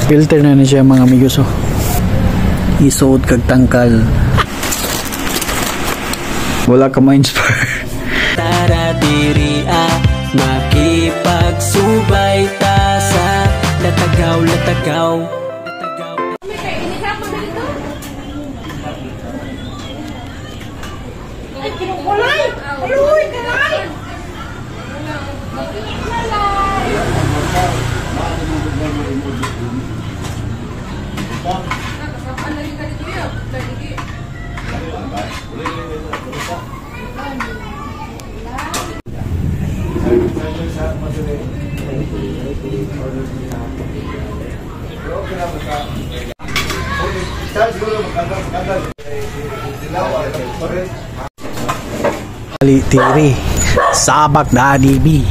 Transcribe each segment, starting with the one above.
Filter na siya mga amigos. Isuot kag tangkal. Wala ka ma-inspire. Tara diri makipagsubay ta sa latagaw. Tiri sabak Daddy B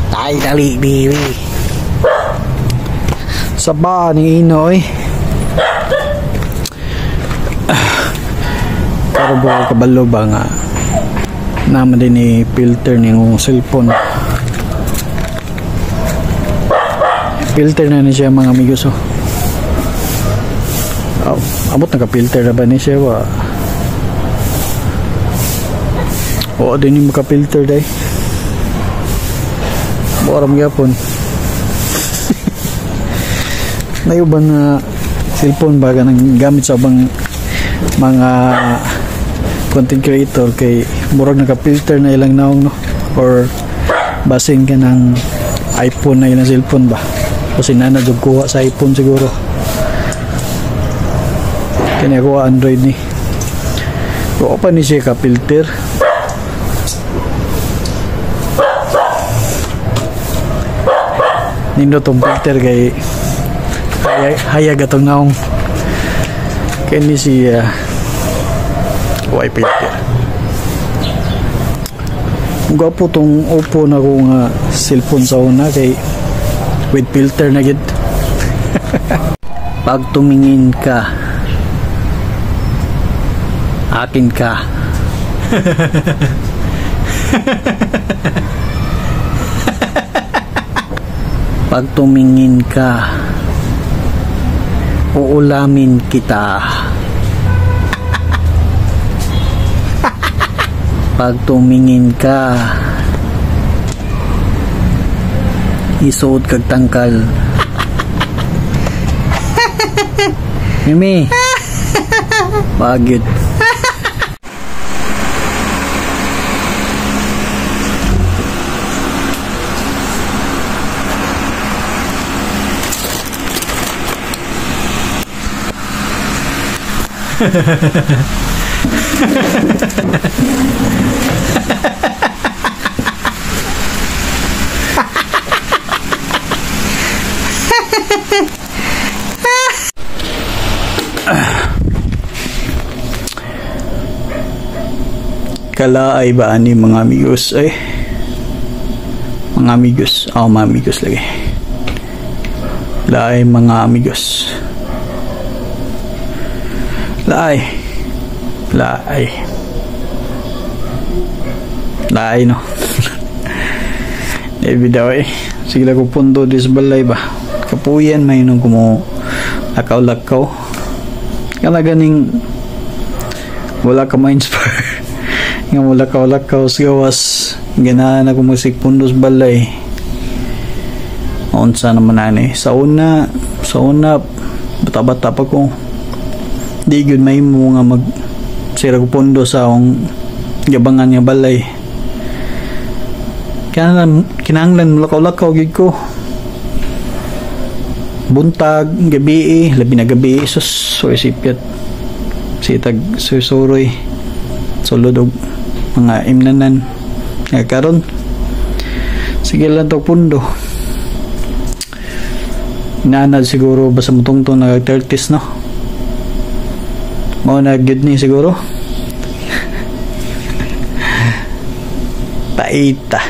tay dali bibi saba ni Inoy pero buka kabalo ba nga naman din ni filter niyong cellphone. Filter na siya mga amigos. Amot naka-filter na ba ni siya wa? Oo din yung maka-filter day. Buwaram gyapon. Nayuban na cellphone baga nang gamit sa bang mga content creator kay murag naka-filter na ilang naong no, or basin ka ng iPhone na ilang cellphone ba, kasi nanadog kuha sa iPhone siguro, kaya kuha Android ni kuha pa ni siya ka-filter. Nindo tong filter kay hayag atong naong kaya ni siya kuha filter. Gwapo tong Oppo na kong cellphone sa una kay with filter na gid. Pag tumingin ka akin ka. Pag tumingin ka uulamin kita. Pag tumingin ka isuot kag tangkal. Mimi bagit. Kalaay ba ani mga amigos mga amigos lagi laay mga amigos laay no. Daw sige lang ko pundo dis balay ba kapuyan may nung kumo lakaw kala ganing wala ka ma-inspire nga mula lakaw sa gawas ganahan ako musik pundos balay unsa naman ani sa una bata-bata pa ko di gyud may mo nga mag sira ko pundo sa akong gabangan nga balay kinahanglan lakaw gid ko buntag gabi labi na gabi so isipyat sitag susuroy sulod og mga imnanan nga karon sige lang to pundo nanad siguro basta mutungtong nag 30s no mao na gyud ni siguro paita